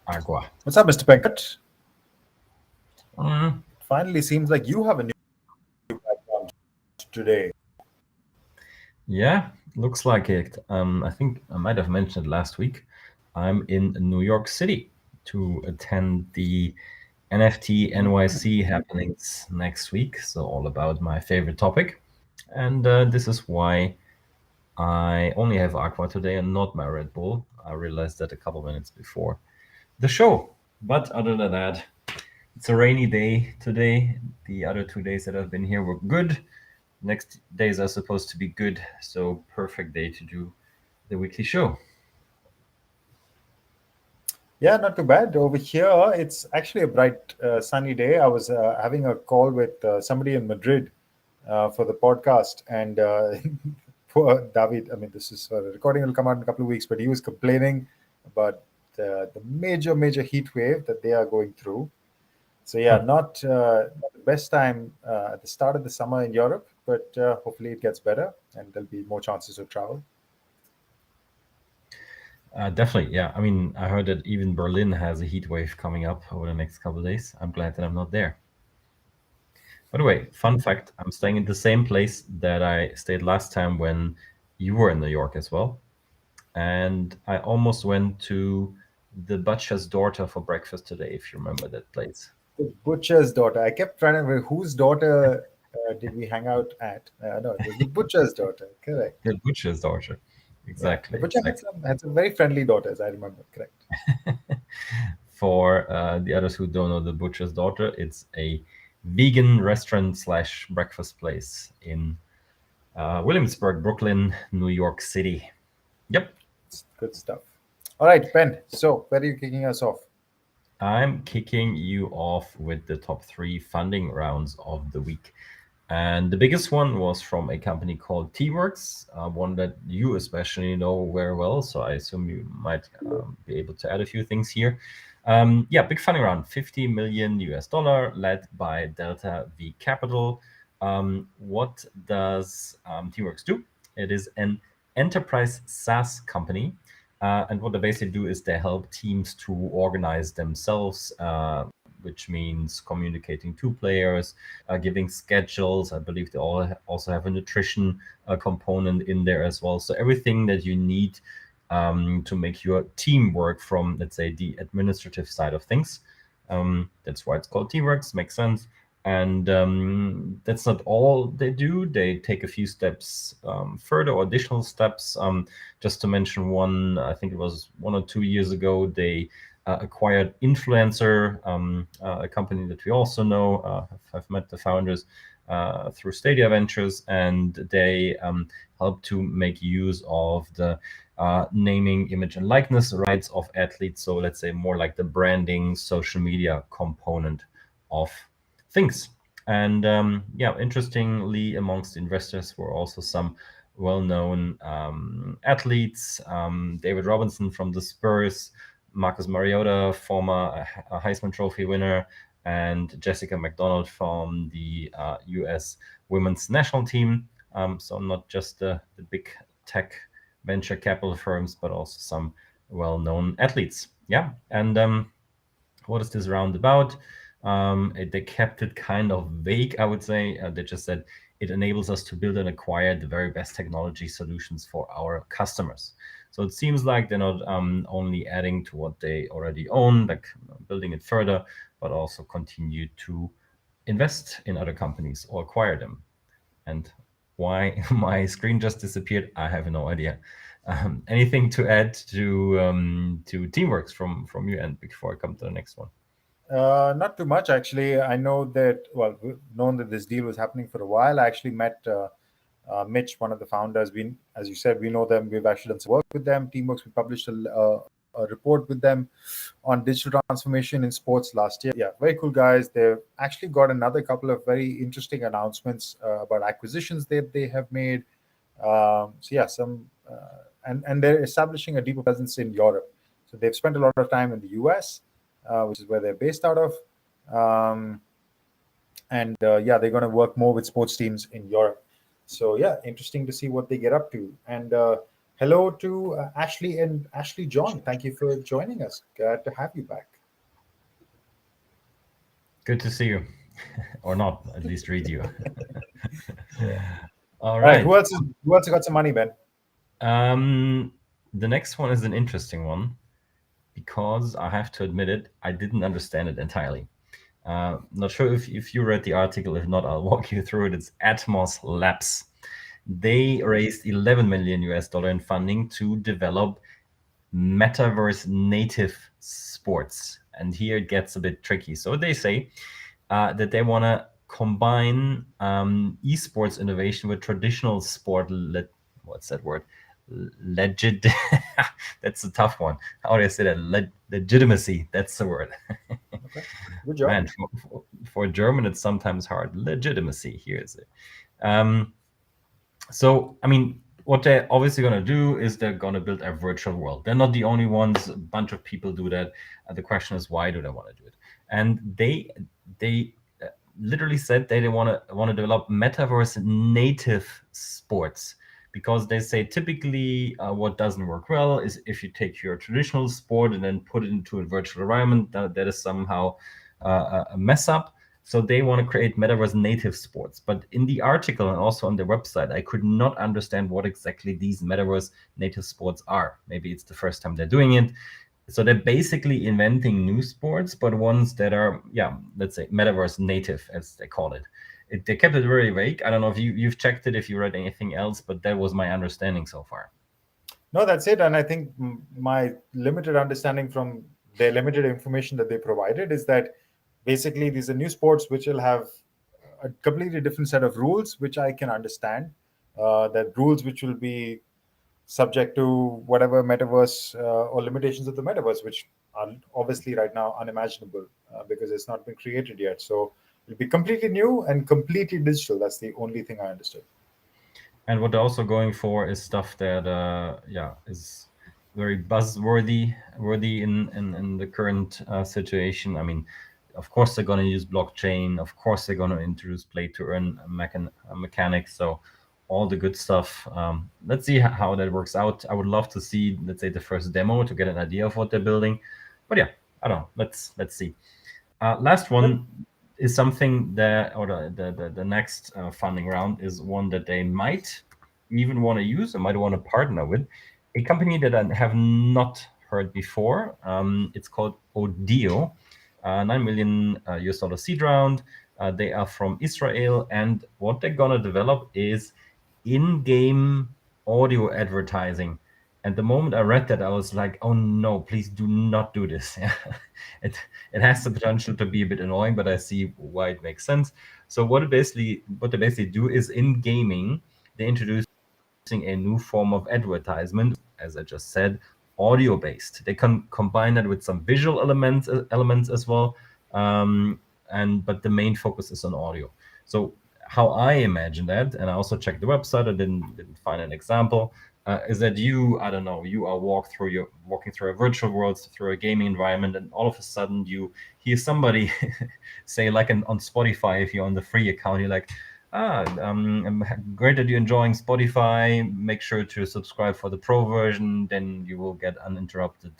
Agua. What's up, Mr. Penkat? Mm, Finally, seems like you have a new background today. yeah, looks like it. I think I might have mentioned last week. I'm in New York City to attend the NFT NYC happenings next week. So all about my favorite topic, and this is why I only have Aqua today and not my Red Bull. I realized that a couple minutes before the show. But other than that, it's a rainy day today. The other 2 days that I've been here were good. Next days are supposed to be good, so perfect day to do the weekly show. Yeah, not too bad. Over here, it's actually a bright, sunny day. I was having a call with somebody in Madrid for the podcast, and poor David. I mean, this is the recording will come out in a couple of weeks, but he was complaining about the major heat wave that they are going through. So yeah, not the best time at the start of the summer in Europe, but hopefully it gets better and there'll be more chances of travel. Definitely, yeah. I mean, I heard that even Berlin has a heat wave coming up over the next couple of days. I'm glad that I'm not there. By the way, fun fact, I'm staying in the same place that I stayed last time when you were in New York as well. And I almost went to the Butcher's Daughter for breakfast today, if you remember that place. The butcher's daughter. I kept trying to remember whose daughter did we hang out at? No, it was the butcher's daughter. Correct. The Butcher's Daughter. Yeah, the Exactly, butcher exactly. had some very friendly daughters. I remember. Correct. For the others who don't know the Butcher's Daughter, it's a vegan restaurant slash breakfast place in Williamsburg, Brooklyn, New York City. Yep. It's good stuff. All right, Ben. So where are you kicking us off? I'm kicking you off with the top three funding rounds of the week. And the biggest one was from a company called T-Works, one that you especially know very well. So I assume you might be able to add a few things here. Yeah, big funding round, 50 million US dollar, led by Delta V Capital. What does T-Works do? It is an enterprise SaaS company. And what they basically do is they help teams to organize themselves, which means communicating to players, giving schedules. I believe they all also have a nutrition component in there as well. So everything that you need to make your team work from, let's say, the administrative side of things. That's why it's called Teamworks. Makes sense. And that's not all they do. They take a few steps further, or additional steps. Just to mention one, I think it was 1 or 2 years ago, they acquired Influencer, a company that we also know. I've met the founders through Stadia Ventures, and they help to make use of the naming, image, and likeness rights of athletes. So let's say more like the branding, social media component of things. And yeah, interestingly, amongst investors were also some well-known athletes. David Robinson from the Spurs, Marcus Mariota, former Heisman Trophy winner, and Jessica McDonald from the U.S. women's national team. So not just the big tech venture capital firms, but also some well-known athletes. Yeah, and what is this round about? They kept it kind of vague, I would say. They just said it enables us to build and acquire the very best technology solutions for our customers. So it seems like they're not only adding to what they already own, like building it further, but also continue to invest in other companies or acquire them. And why my screen just disappeared, I have no idea. Anything to add to Teamworks from your end before I come to the next one? Not too much, actually. I know that, well, we've known that this deal was happening for a while. I actually met Mitch, one of the founders. As you said, we know them. We've actually done some work with them. Teamworks, we published a report with them on digital transformation in sports last year. Yeah, very cool guys. They've actually got another couple of very interesting announcements about acquisitions that they have made. So yeah, and they're establishing a deeper presence in Europe. So they've spent a lot of time in the US, which is where they're based out of. Um, and yeah, they're going to work more with sports teams in Europe. So yeah, interesting to see what they get up to. And Hello to Ashley and Ashley John. Thank you for joining us. Glad to have you back. Good to see you, or not, at least read you. Yeah. All All right. right. Who else got some money, Ben? Um, the next one is an interesting one because I have to admit it, I didn't understand it entirely. Not sure if you read the article. If not, I'll walk you through it. It's Atmos Labs. They raised 11 million US dollar in funding to develop metaverse native sports. And here it gets a bit tricky. So they say that they want to combine esports innovation with traditional sport. What's that word? Legit. That's a tough one. How do I say that? Legitimacy. That's the word. Okay. Good job. Man, for German, it's sometimes hard. Legitimacy. Here is it. Um, so, I mean, what they're obviously going to do is they're going to build a virtual world. They're not the only ones. A bunch of people do that. The question is, why do they want to do it? And they literally said they want to develop metaverse native sports because they say typically what doesn't work well is if you take your traditional sport and then put it into a virtual environment, that is somehow a mess up. So they want to create metaverse native sports. But in the article and also on their website, I could not understand what exactly these metaverse native sports are. Maybe it's the first time they're doing it. So they're basically inventing new sports, but ones that are, yeah, let's say metaverse native, as they call it. They kept it very vague. I don't know if you've checked it, if you read anything else, but that was my understanding so far. No, that's it. And I think my limited understanding from the limited information that they provided is that basically these are new sports which will have a completely different set of rules, which I can understand. That rules which will be subject to whatever metaverse or limitations of the metaverse, which are obviously right now unimaginable because it's not been created yet. So it'll be completely new and completely digital. That's the only thing I understood. And what they're also going for is stuff that, yeah, is very worthy in the current situation. I mean, of course they're going to use blockchain. Of course they're going to introduce play to earn mechanics. So all the good stuff. Let's see how that works out. I would love to see, let's say, the first demo to get an idea of what they're building. But yeah, I don't know. Let's see. Last one is something that, or the next funding round is one that they might even want to use or might want to partner with a company that I have not heard before. It's called Odeeo, 9 million US dollar seed round. They are from Israel, and what they're gonna develop is in-game audio advertising. And the moment I read that, I was like, "Oh no! Please do not do this." it it has the potential to be a bit annoying, but I see why it makes sense. So what they basically do is in gaming, they introducing a new form of advertisement, as I just said, audio based. They can combine that with some visual elements as well, and but the main focus is on audio. So how I imagine that, and I also checked the website, I didn't find an example. Is that I don't know, you are walking through a virtual world, through a gaming environment, and all of a sudden you hear somebody say, like on Spotify, if you're on the free account, you're like, great that you're enjoying Spotify. Make sure to subscribe for the pro version, then you will get uninterrupted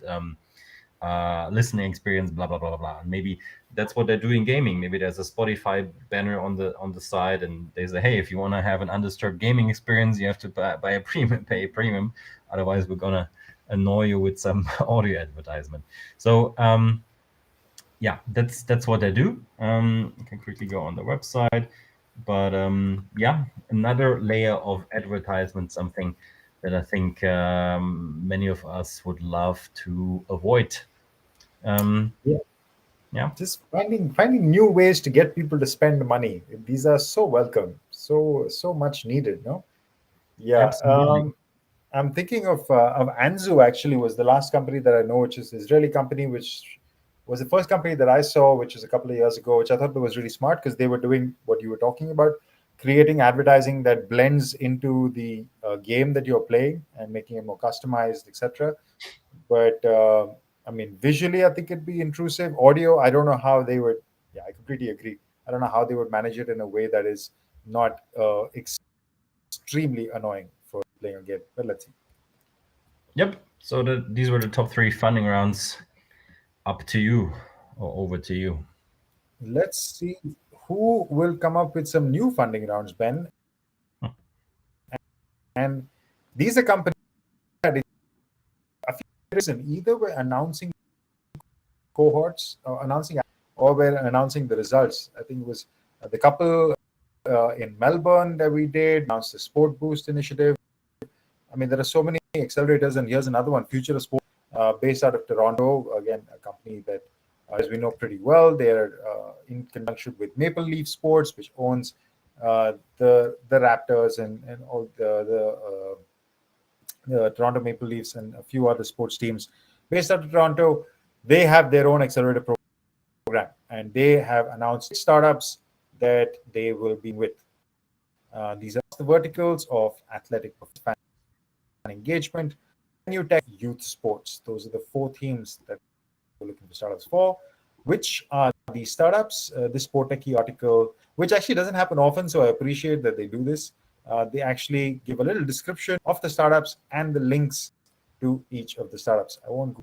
listening experience, blah blah blah blah blah. And maybe that's what they do in gaming. Maybe there's a Spotify banner on the side, and they say, hey, if you want to have an undisturbed gaming experience, you have to buy a premium, pay a premium. Otherwise, we're gonna annoy you with some audio advertisement. So yeah, that's what they do. I can quickly go on the website, but yeah, another layer of advertisement, something that I think many of us would love to avoid. Um, Yeah. yeah, Just finding new ways to get people to spend money. These are so welcome, so much needed. No. Yeah. absolutely. I'm thinking of Anzu. Actually, was the last company that I know, which is an Israeli company, which was the first company that I saw, which was a couple of years ago, which I thought was really smart because they were doing what you were talking about, creating advertising that blends into the game that you're playing and making it more customized, etc. But I mean, visually, I think it'd be intrusive. Audio, I don't know how they would. Yeah, I completely agree. I don't know how they would manage it in a way that is not extremely annoying for playing a game. But let's see. Yep. So these were the top 3 funding rounds. Up to you, or over to you. Let's see who will come up with some new funding rounds, Ben. And these are companies that a few reason either we're announcing cohorts, or we're announcing the results. I think it was the couple in Melbourne that we did announced the Sport Boost initiative. I mean, there are so many accelerators, and here's another one, Future of Sport, based out of Toronto. Again, a company that, as we know pretty well, they're in conjunction with Maple Leaf Sports, which owns the Raptors and all the Toronto Maple Leafs and a few other sports teams based out of Toronto. They have their own accelerator program, and they have announced startups that they will be with. These are the verticals of athletic fan engagement, new tech, youth sports. Those are the 4 themes that we're looking for startups for. Which are these startups? This Sport Techie article, which actually doesn't happen often, so I appreciate that they do this. They actually give a little description of the startups and the links to each of the startups. I won't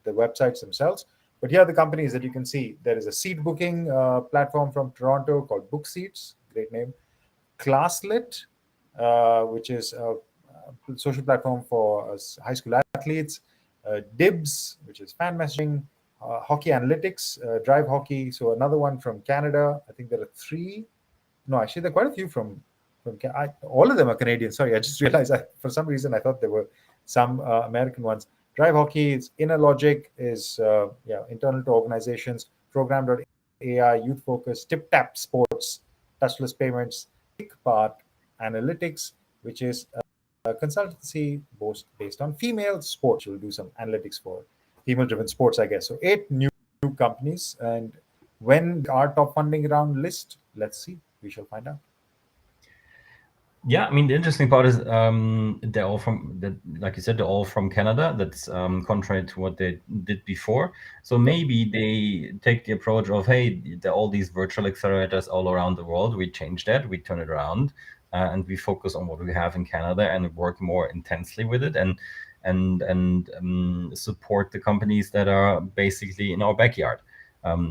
the websites themselves, but here are the companies that you can see. There is a seat booking platform from Toronto called Book Seats, great name. Classlit, which is a social platform for high school athletes. Dibs, which is fan messaging. Hockey Analytics, Drive Hockey. So another one from Canada. I think there are 3. No, actually, there are quite a few from all of them are Canadian. Sorry, I just realized for some reason I thought there were some American ones. Drive Hockey is Inner Logic, is internal to organizations. Program.ai, Youth Focus, Tip Tap Sports, Touchless Payments, Part Analytics, which is a consultancy based on female sports. You'll do some analytics for female-driven sports, I guess. So 8 new companies, and when our top funding round list, let's see, we shall find out. Yeah, I mean, the interesting part is they're all like you said, they're all from Canada. That's contrary to what they did before. So maybe they take the approach of, hey, there are all these virtual accelerators all around the world. We change that, we turn it around, and we focus on what we have in Canada and work more intensely with it, and support the companies that are basically in our backyard.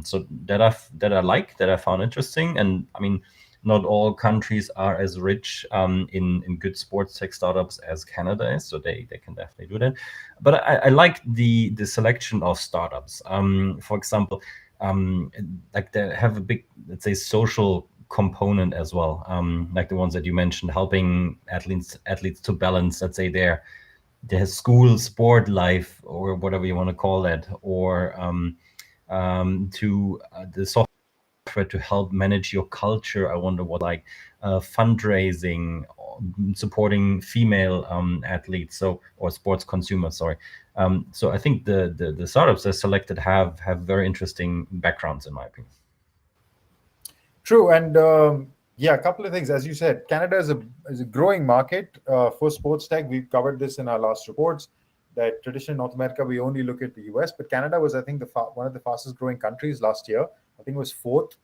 So that I found interesting, and I mean, not all countries are as rich in good sports tech startups as Canada is, so they can definitely do that. But I like the selection of startups. For example, like they have a big, let's say, social component as well, like the ones that you mentioned, helping athletes to balance, let's say, their school sport life, or whatever you want to call that, or to the software to help manage your culture. I wonder what, like, fundraising, supporting female athletes, or sports consumers. Sorry. So I think the startups they selected have very interesting backgrounds, in my opinion. True, and a couple of things. As you said, Canada is a growing market for sports tech. We've covered this in our last reports. That traditionally in North America we only look at the US, but Canada was, I think, one of the fastest growing countries last year. I think it was 4th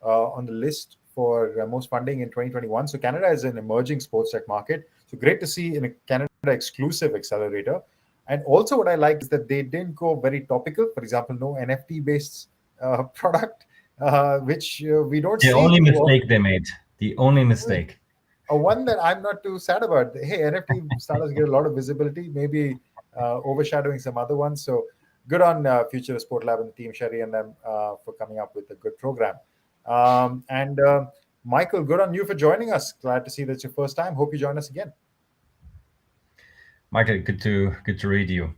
on the list for most funding in 2021. So Canada is an emerging sports tech market. So great to see in a Canada exclusive accelerator. And also what I like is that they didn't go very topical. For example, no NFT based product, which we don't The see only too often. mistake they made. The only mistake. One that I'm not too sad about. Hey, NFT startups get a lot of visibility, maybe overshadowing some other ones. So good on Future Sport Lab and the team, Sherry and them, for coming up with a good program. And Michael, good on you for joining us. Glad to see that's your first time. Hope you join us again. Michael, good to read you.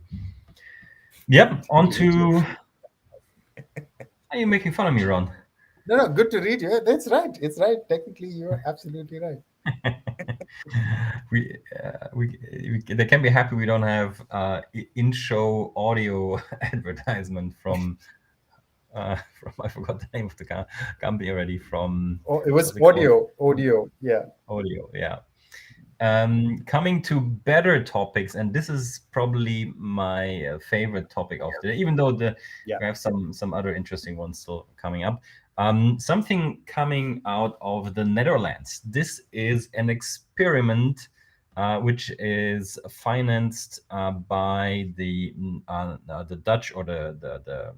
Yep, on to. Are you making fun of me, Ron? No, good to read you. That's right. It's right. Technically, you're absolutely right. They can be happy we don't have in-show audio advertisement from I forgot the name of the company already. From it was Odeeo, yeah. Odeeo, yeah. Coming to better topics, and this is probably my favorite topic of today, even though we have some other interesting ones still coming up. Something coming out of the Netherlands. This is an experiment which is financed by the Dutch or the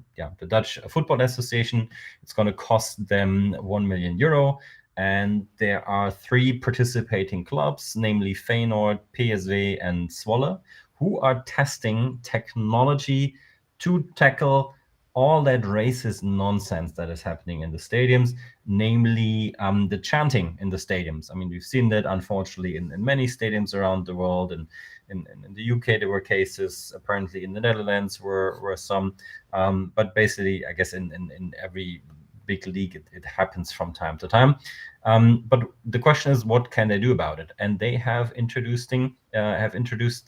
Dutch Football Association. It's going to cost them 1 million euro. And there are 3 participating clubs, namely Feyenoord, PSV, and Zwolle, who are testing technology to tackle all that racist nonsense that is happening in the stadiums, namely the chanting in the stadiums. I mean, we've seen that, unfortunately, in many stadiums around the world. And in the UK, there were cases. Apparently, in the Netherlands were some. But basically, I guess in every big league, it happens from time to time. But the question is, what can they do about it? And they have introduced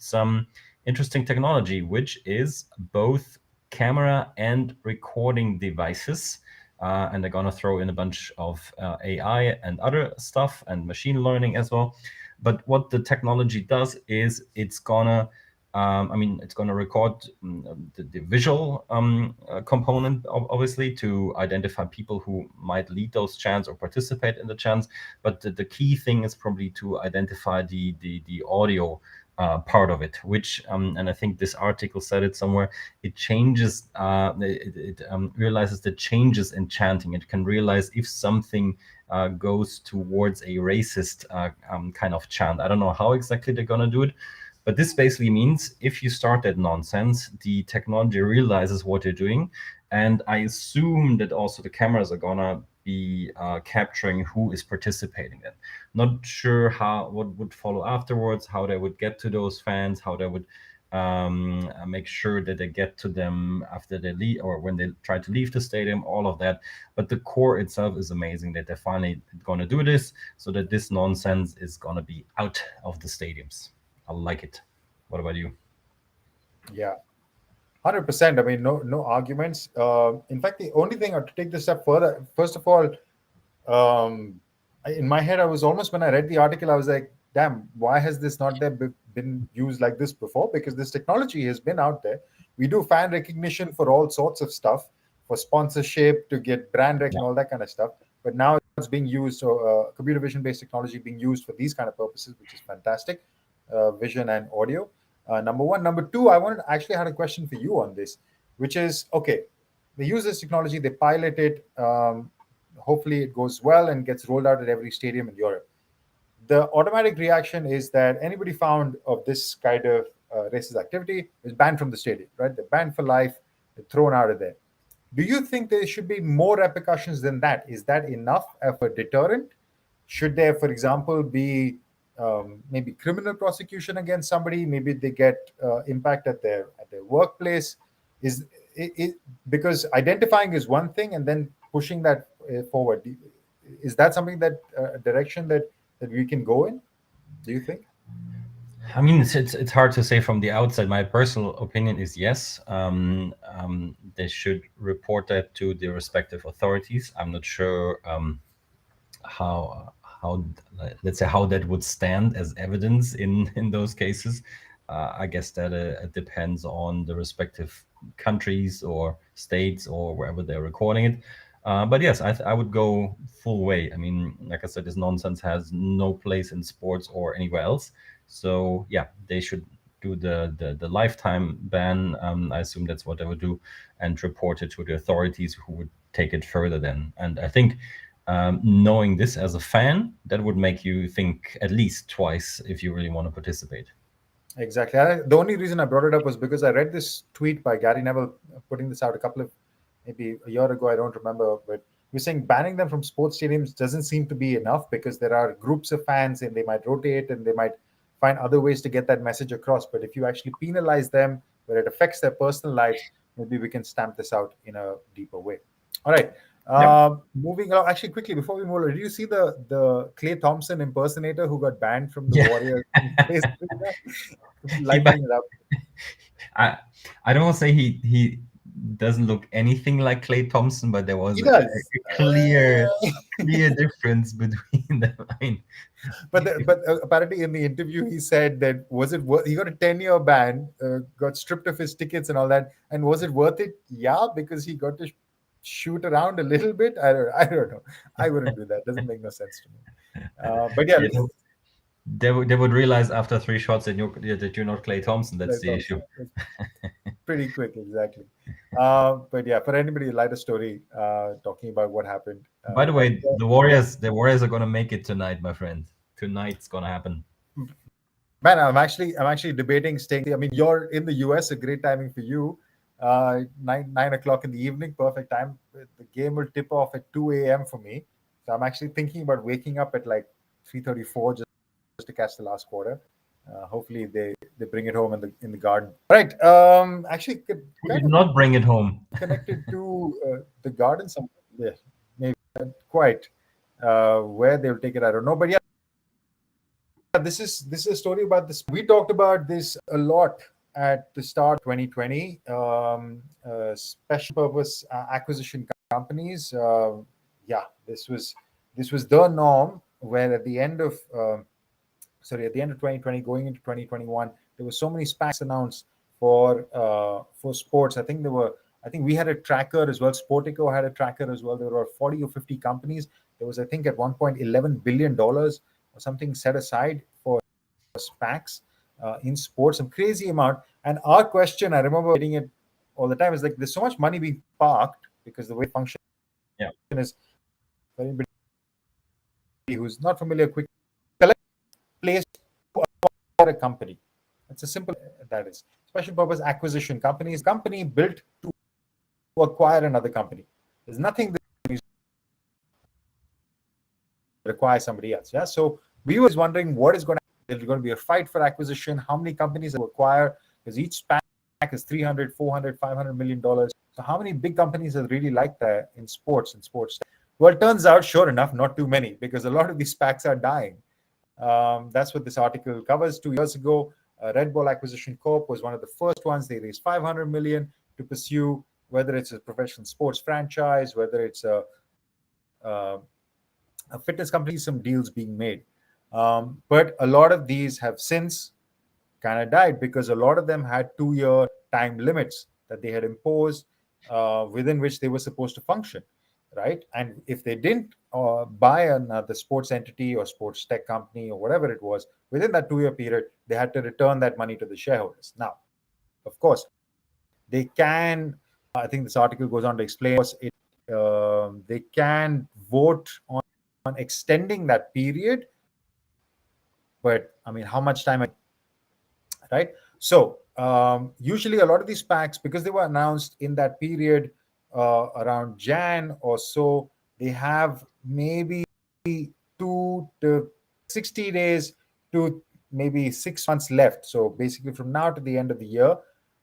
some interesting technology, which is both camera and recording devices. And they're going to throw in a bunch of AI and other stuff and machine learning as well. But what the technology does is it's going to record the visual component, obviously, to identify people who might lead those chants or participate in the chants. But the key thing is probably to identify the audio part of it, which, and I think this article said it somewhere, it changes, it realizes the changes in chanting. It can realize if something goes towards a racist kind of chant. I don't know how exactly they're going to do it. But this basically means if you start that nonsense, the technology realizes what you're doing. And I assume that also the cameras are going to be capturing who is participating in. Not sure what would follow afterwards, how they would get to those fans, how they would make sure that they get to them after they leave or when they try to leave the stadium, all of that. But the core itself is amazing that they're finally going to do this so that this nonsense is going to be out of the stadiums. I like it. What about you? Yeah, 100%. I mean, no arguments. In fact, the only thing, to take this step further, first of all, in my head, I was almost, when I read the article, I was like, damn, why has this not been used like this before? Because this technology has been out there. We do fan recognition for all sorts of stuff, for sponsorship, to get brand rec and all that kind of stuff. But now it's being used, so computer vision based technology being used for these kind of purposes, which is fantastic, vision and audio. Number one. Number two, actually had a question for you on this, which is, okay, they use this technology, they pilot it. Hopefully it goes well and gets rolled out at every stadium in Europe. The automatic reaction is that anybody found of this kind of racist activity is banned from the stadium, right? They're banned for life, they're thrown out of there. Do you think there should be more repercussions than that? Is that enough of a deterrent? Should there, for example, be maybe criminal prosecution against somebody? Maybe they get impact at their workplace. Is it, because identifying is one thing, and then pushing that forward? Is that something that direction that we can go in? Do you think? I mean, it's hard to say from the outside. My personal opinion is yes. They should report that to the respective authorities. I'm not sure how let's say how that would stand as evidence in those cases. I guess that it depends on the respective countries or states or wherever they're recording it. But yes, I would go full way. I mean, like I said, this nonsense has no place in sports or anywhere else. So yeah, they should do the lifetime ban. I assume that's what they would do, and report it to the authorities, who would take it further then. And I think knowing this as a fan, that would make you think at least twice if you really want to participate. Exactly. The only reason I brought it up was because I read this tweet by Gary Neville putting this out maybe a year ago. I don't remember, but we're saying banning them from sports stadiums doesn't seem to be enough, because there are groups of fans and they might rotate and they might find other ways to get that message across. But if you actually penalize them where it affects their personal lives, maybe we can stamp this out in a deeper way. All right. Moving along, actually, quickly before we move on, did you see the Clay Thompson impersonator who got banned from the Yeah. Warriors? He Lighting it up. I don't want to say he doesn't look anything like Clay Thompson, but there was He a does. clear difference between them. I mean, But apparently in the interview he said that he got a 10-year ban, got stripped of his tickets and all that, and was it worth it? Yeah, because he got to shoot around a little bit. I don't know. I wouldn't do that. Doesn't make no sense to me. But yeah, you know, they would realize after 3 shots that you're not Klay Thompson. That's the issue. It's pretty quick, exactly. But yeah, for anybody, lighter story, talking about what happened. By the But way, the Warriors are gonna make it tonight, my friend. Tonight's gonna happen. man, I'm actually debating staying. I mean, you're in the US, a great timing for you. 9 o'clock in the evening, perfect time. The game will tip off at 2 a.m. for me, so I'm actually thinking about waking up at like 3:34 just to catch the last quarter. Hopefully, they bring it home in the garden. Right. Actually, Who kind did of not bring it home? connected to the garden somewhere. Yeah, maybe not quite. Where they'll take it, I don't know. But yeah, this is a story about this. We talked about this a lot at the start of 2020. Special purpose acquisition companies. Yeah, this was the norm. Where at the end of at the end of 2020, going into 2021, there were so many SPACs announced for sports. I think we had a tracker as well. Sportico had a tracker as well. There were 40 or 50 companies. There was, I think, at one point $11 billion or something set aside for SPACs in sports, some crazy amount. And our question, I remember getting it all the time, is like, there's so much money being parked because the way it functions Yeah. is, for anybody who's not familiar, quick collect place to acquire a company. That's a simple that is. Special purpose acquisition companies, company built to acquire another company. There's nothing that requires somebody else. Yeah. So we was wondering what is going to happen. There's going to be a fight for acquisition. How many companies will acquire? Because each SPAC is 300, 400, 500 million dollars. So how many big companies are really like that in sports and sports? Well, it turns out, sure enough, not too many, because a lot of these SPACs are dying. That's what this article covers. 2 years ago, Red Bull Acquisition Corp was one of the first ones. They raised 500 million to pursue whether it's a professional sports franchise, whether it's a fitness company, some deals being made. But a lot of these have since kind of died because a lot of them had 2-year time limits that they had imposed within which they were supposed to function, right? And if they didn't buy another sports entity or sports tech company or whatever it was within that 2-year period, they had to return that money to the shareholders. Now, of course, they can. I think this article goes on to explain they can vote on extending that period, but I mean, how much time? Right. So usually a lot of these packs, because they were announced in that period around Jan or so, they have maybe 2 to 60 days to maybe 6 months left. So basically from now to the end of the year.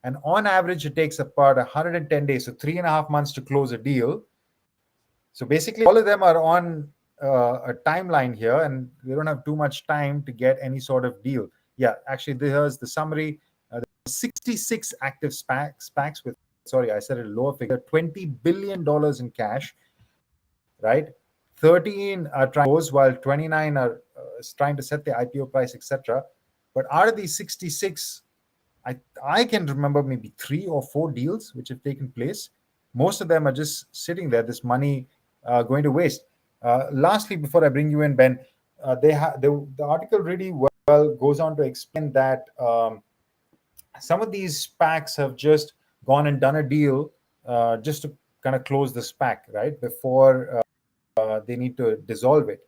And on average, it takes about 110 days, so 3.5 months to close a deal. So basically, all of them are on a timeline here, and we don't have too much time to get any sort of deal. Yeah, actually, here's the summary. 66 active SPACs with, sorry, I said a lower figure, $20 billion in cash, right? 13 are trying to close, while 29 are trying to set the IPO price, etc. But out of these 66, I can remember maybe 3 or 4 deals which have taken place. Most of them are just sitting there, this money going to waste. Lastly, before I bring you in, Ben, the article really well goes on to explain that some of these SPACs have just gone and done a deal just to kind of close the SPAC, right, before they need to dissolve it.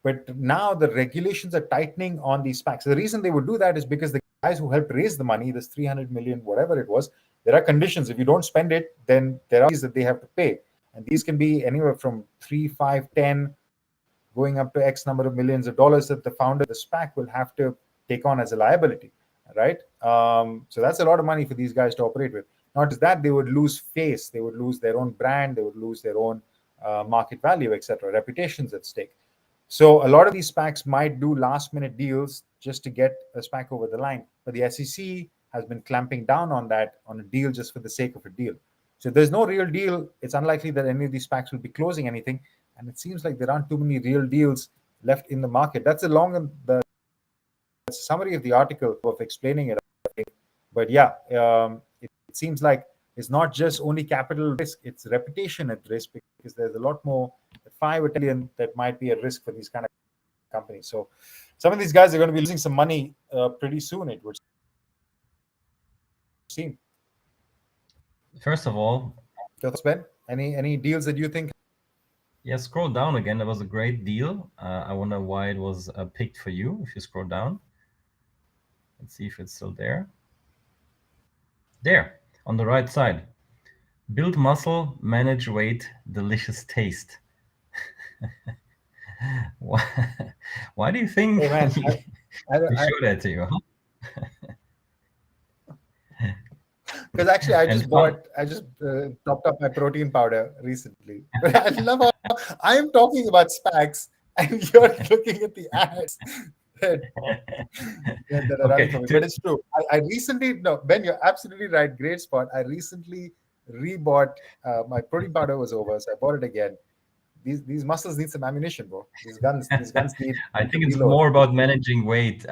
But now the regulations are tightening on these SPACs. The reason they would do that is because the guys who helped raise the money, this 300 million, whatever it was, there are conditions. If you don't spend it, then there are fees that they have to pay. And these can be anywhere from 3, 5, 10, going up to X number of millions of dollars that the founder of the SPAC will have to take on as a liability, right? So that's a lot of money for these guys to operate with. Not just that, they would lose face, they would lose their own brand, they would lose their own market value, etc., reputations at stake. So a lot of these SPACs might do last-minute deals just to get a SPAC over the line, but the SEC has been clamping down on that, on a deal just for the sake of a deal. So if there's no real deal, it's unlikely that any of these SPACs will be closing anything, and it seems like there aren't too many real deals left in the market. That's the summary of the article of explaining it, I think. But yeah, it seems like it's not just only capital risk, it's reputation at risk, because there's a lot more, 5 or 10 billion that might be at risk for these kind of companies. So some of these guys are going to be losing some money pretty soon, it would seem. First of all, Your thoughts, Ben? Any deals that you think? yeah, scroll down again. That was a great deal. I wonder why it was picked for you. If you scroll down, let's see if it's still there. There, on the right side. Build muscle, manage weight, delicious taste. Why do you think Hey man, we show that to you? Huh? because actually I And just topped up my protein powder recently. But I love how I am talking about SPACs and you're looking at the ads that, that are running okay, for me. But it's true. I recently, no, Ben, you're absolutely right. Great spot. I recently rebought my protein powder was over, so I bought it again. These muscles need some ammunition, bro. These guns need I to think it's reload. more about managing weight. Do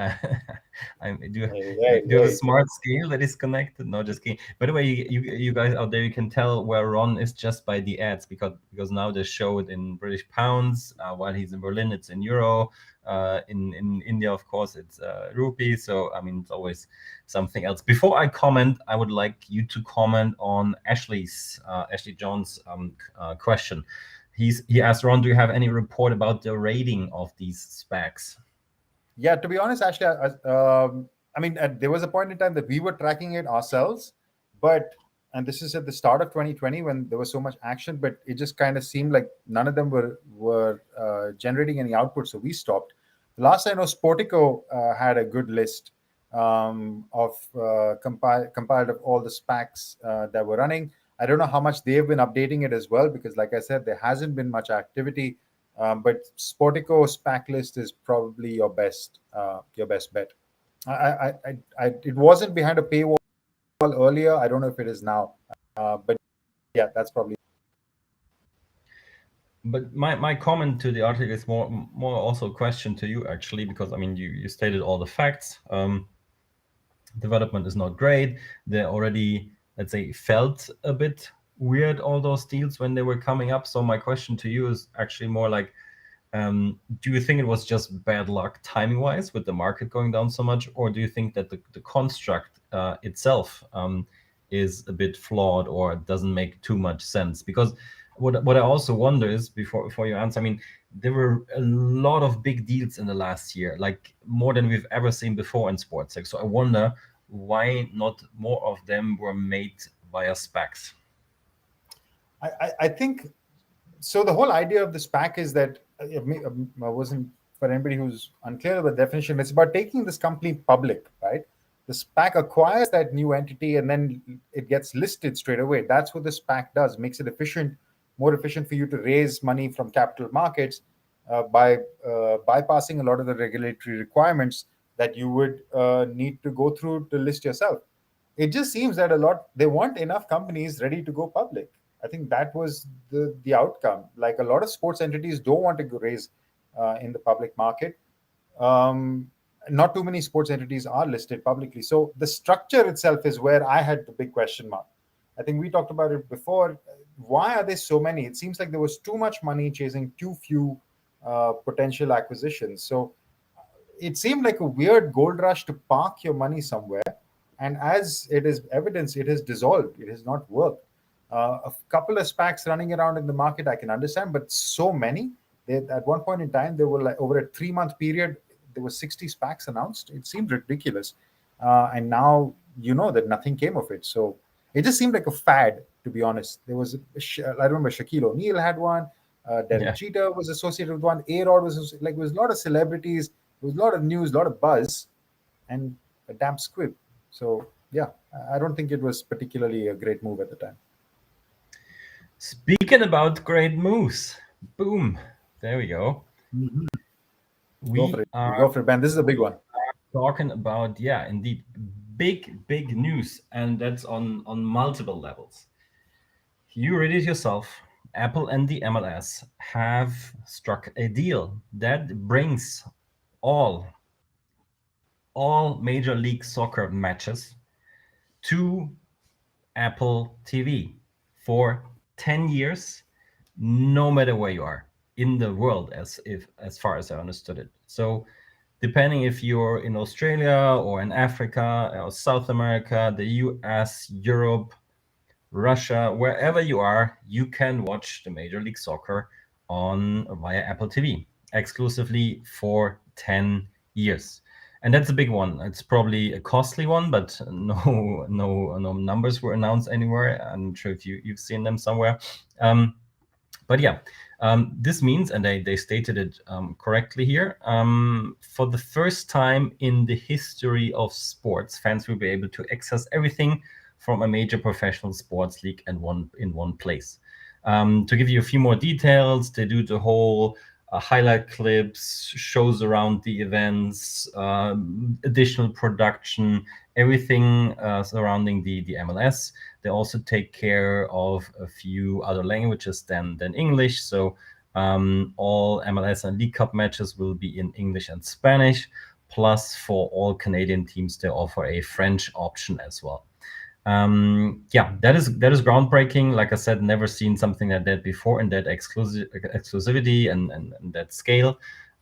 you have a Hey. smart scale that is connected? No, just kidding. By the way, you guys out there, you can tell where Ron is just by the ads because now they show it in British pounds. While he's in Berlin, it's in euro. In India, of course, it's rupee. So I mean, it's always something else. Before I comment, I would like you to comment on Ashley John's question. He asked, Ron, do you have any report about the rating of these SPACs? Yeah, to be honest, actually, I mean, there was a point in time that we were tracking it ourselves, and this is at the start of 2020 when there was so much action, but it just kind of seemed like none of them were generating any output, so we stopped. The last I know, Sportico had a good list of compiled of all the SPACs that were running. I don't know how much they've been updating it as well, because, like I said, there hasn't been much activity. But Sportico SPAC list is probably your best bet. It wasn't behind a paywall earlier. I don't know if it is now, but yeah, that's probably. But my comment to the article is more also a question to you, actually, because I mean you stated all the facts. Development is not great. They already, let's say, felt a bit weird, all those deals when they were coming up. So my question to you is actually more like, do you think it was just bad luck timing wise with the market going down so much, or do you think that the construct itself is a bit flawed or doesn't make too much sense? Because what I also wonder is, before you answer, I mean, there were a lot of big deals in the last year, like more than we've ever seen before in sports tech. So I wonder why not more of them were made via SPACs. I think so. The whole idea of the SPAC is that I wasn't, for anybody who's unclear about the definition, it's about taking this company public, right? The SPAC acquires that new entity and then it gets listed straight away. That's what the SPAC does, makes it more efficient for you to raise money from capital markets by bypassing a lot of the regulatory requirements that you would need to go through to list yourself. It just seems that they want enough companies ready to go public. I think that was the outcome. Like, a lot of sports entities don't want to raise in the public market. Not too many sports entities are listed publicly. So the structure itself is where I had the big question mark. I think we talked about it before. Why are there so many? It seems like there was too much money chasing too few potential acquisitions. So it seemed like a weird gold rush to park your money somewhere. And as it is evidence, it has dissolved. It has not worked. A couple of SPACs running around in the market, I can understand, but so many. At one point in time, there were, like, over a 3-month period, there were 60 SPACs announced. It seemed ridiculous. And now that nothing came of it. So it just seemed like a fad, to be honest. There was, I remember Shaquille O'Neal had one. Derek Jeter was associated with one. A-Rod was like, there was a lot of celebrities. There was a lot of news, a lot of buzz, and a damn squib. So yeah, I don't think it was particularly a great move at the time. Speaking about great moves, boom, there we go. Mm-hmm. We Go for it, Ben. This is a big one. Talking about, yeah, indeed, big news, and that's on multiple levels. You read it yourself. Apple and the MLS have struck a deal that brings all Major League Soccer matches to Apple TV for 10 years, no matter where you are in the world, as far as I understood it. So depending if you're in Australia or in Africa or South America, the US, Europe, Russia, wherever you are, you can watch the Major League Soccer on via Apple TV exclusively for 10 years. And that's a big one. It's probably a costly one, but no numbers were announced anywhere. I'm not sure if you've seen them somewhere. But yeah, this means, and they stated it correctly here, for the first time in the history of sports, fans will be able to access everything from a major professional sports league in one place. To give you a few more details, they do the whole highlight clips, shows around the events, additional production, everything surrounding the MLS. They also take care of a few other languages than English. So all MLS and League Cup matches will be in English and Spanish. Plus, for all Canadian teams, they offer a French option as well. Yeah, that is groundbreaking. Like I said, never seen something like that before in that exclusivity and that scale.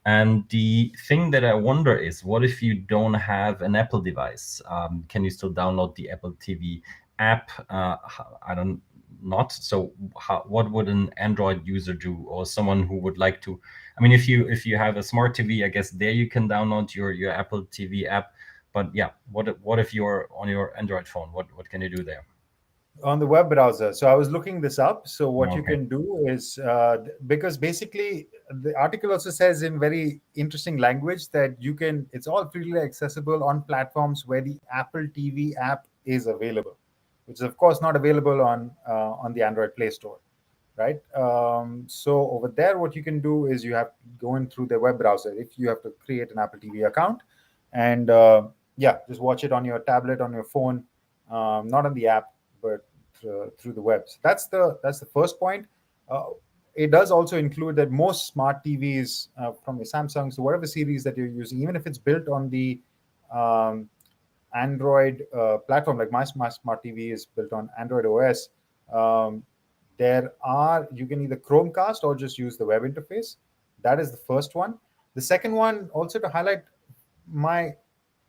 And the thing that I wonder is, what if you don't have an Apple device? Can you still download the Apple TV app? I don't not. So what would an Android user do, or someone who would like to? I mean, if you have a smart TV, I guess there you can download your Apple TV app. But yeah, what if you're on your Android phone? What can you do there? On the web browser. So I was looking this up. So what you Okay. can do is, because basically the article also says in very interesting language that it's all freely accessible on platforms where the Apple TV app is available, which is of course not available on the Android Play Store, right? So over there, what you can do is you have going through their web browser. If you have to create an Apple TV account, and yeah, just watch it on your tablet, on your phone, not on the app, but through the web. So that's the first point. It does also include that most smart TVs, from the Samsung to whatever series that you're using, even if it's built on the um, Android platform, like my smart TV is built on Android OS. Um, you can either Chromecast or just use the web interface. That is the first one. The second one, also to highlight, my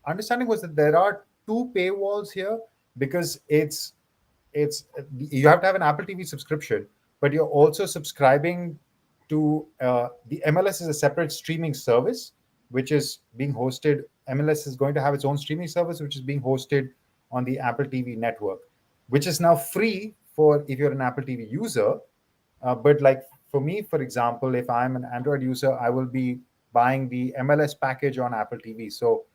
understanding was that there are two paywalls here, because it's you have to have an Apple TV subscription, but you're also subscribing to the MLS is a separate streaming service, which is being hosted. MLS is going to have its own streaming service, which is being hosted on the Apple TV network, which is now free for if you're an Apple TV user. But like for me, for example, if I'm an Android user, I will be buying the MLS package on Apple TV. So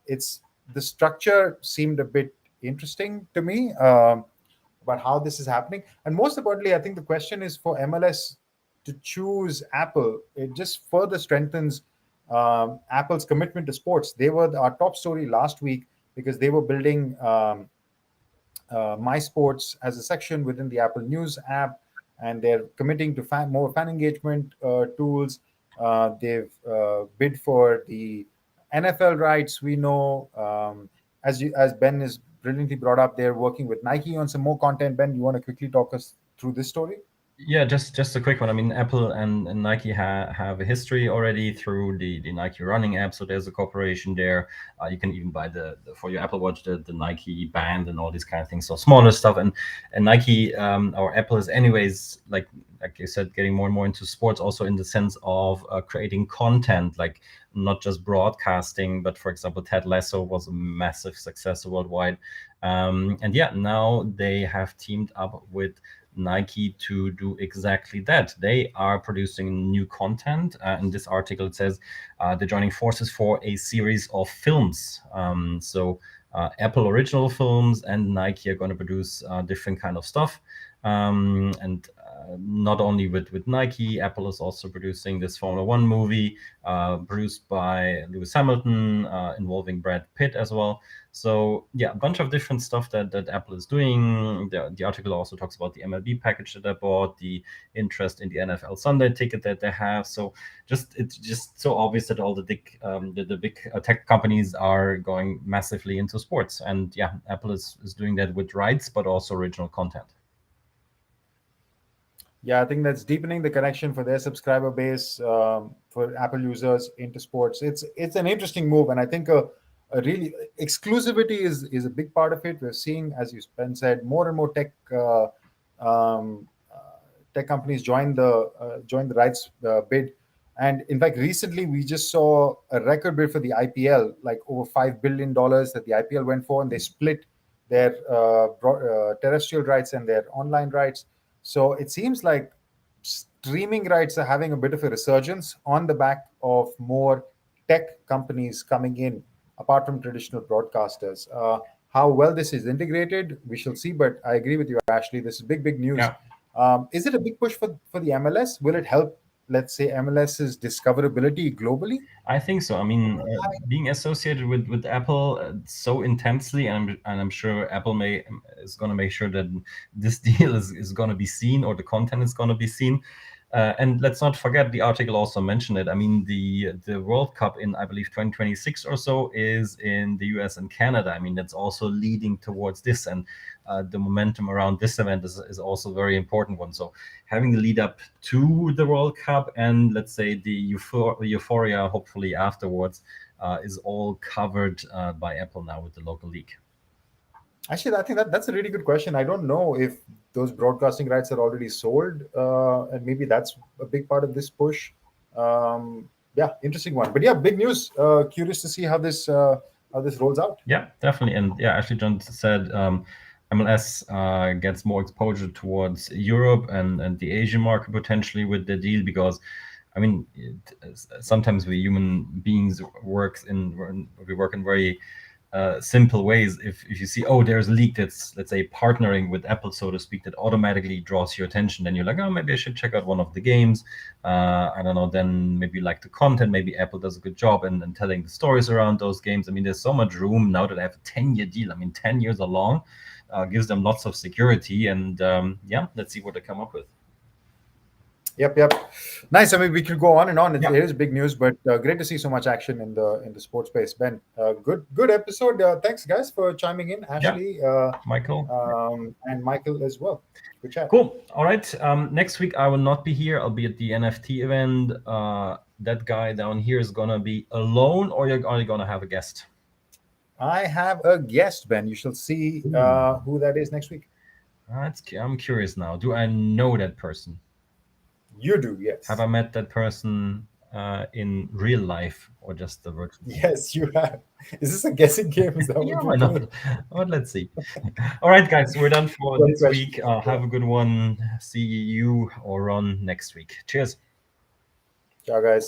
it's the structure seemed a bit interesting to me, about how this is happening. And most importantly, I think the question is for MLS to choose Apple. It just further strengthens Apple's commitment to sports. They were our top story last week because they were building My Sports as a section within the Apple News app, and they're committing to more fan engagement tools. They've bid for the NFL rights. We know, as Ben has brilliantly brought up, they're working with Nike on some more content. Ben, you want to quickly talk us through this story? Yeah, just a quick one. I mean, Apple and Nike have a history already through the Nike running app. So there's a cooperation there. You can even buy for your Apple Watch the Nike band and all these kind of things. So smaller stuff. And Nike or Apple is anyways, like you said, getting more and more into sports, also in the sense of creating content, like not just broadcasting, but for example, Ted Lasso was a massive success worldwide. And yeah, now they have teamed up with Nike to do exactly that. They are producing new content. In this article, it says they're joining forces for a series of films. So Apple original films and Nike are going to produce different kind of stuff. And not only with Nike, Apple is also producing this Formula One movie produced by Lewis Hamilton, involving Brad Pitt as well. So yeah, a bunch of different stuff that Apple is doing. The article also talks about the MLB package that I bought, the interest in the NFL Sunday ticket that they have. So it's just so obvious that all the big tech companies are going massively into sports. And yeah, Apple is doing that with rights, but also original content. Yeah, I think that's deepening the connection for their subscriber base, for Apple users into sports. It's an interesting move, and I think a really exclusivity is a big part of it. We're seeing, as you Ben said, more and more um, tech companies join the rights bid. And in fact, recently we just saw a record bid for the IPL, like over $5 billion that the IPL went for, and they split their terrestrial rights and their online rights. So it seems like streaming rights are having a bit of a resurgence on the back of more tech companies coming in, apart from traditional broadcasters. How well this is integrated, we shall see. But I agree with you, Ashley. This is big, big news. Yeah. Is it a big push for the MLS? Will it help, let's say, MLS's discoverability globally? I think so. I mean, being associated with Apple so intensely, and I'm sure Apple is going to make sure that this deal is going to be seen, or the content is going to be seen. And let's not forget, the article also mentioned it. I mean, the World Cup in, I believe, 2026 or so is in the US and Canada. I mean, that's also leading towards this, and the momentum around this event is also a very important one. So having the lead up to the World Cup, and let's say the euphoria, hopefully afterwards, is all covered by Apple now with the local league. Actually, I think that's a really good question. I don't know if those broadcasting rights are already sold, and maybe that's a big part of this push. Yeah, interesting one. But yeah, big news. Curious to see how this rolls out. Yeah, definitely. And yeah, Ashley John said MLS gets more exposure towards Europe and the Asian market potentially with the deal, because I mean, sometimes we human beings we work in very simple ways. If you see, oh, there's a league that's, let's say, partnering with Apple, so to speak, that automatically draws your attention, then you're like, oh, maybe I should check out one of the games. I don't know, then maybe you like the content, maybe Apple does a good job in telling the stories around those games. I mean, there's so much room now that I have a 10-year deal. I mean, 10 years are long, gives them lots of security, and yeah, let's see what they come up with. Yep. Nice. I mean, we could go on and on. It Yeah. is big news, but great to see so much action in the sports space. Ben, good episode. Thanks, guys, for chiming in. Ashley, Michael. and Michael as well. Good chat. Cool. All right. Next week I will not be here. I'll be at the NFT event. That guy down here is gonna be alone, or you're only gonna have a guest? I have a guest, Ben. You shall see who that is next week. I'm curious now. Do I know that person? You do, yes. Have I met that person in real life, or just the virtual? Yes, you have. Is this a guessing game? Is that Yeah, what why you're not? doing? But let's see. All right, guys, we're done for Good this question. week. Have a good one. See you or Ron next week. Cheers. Ciao, guys.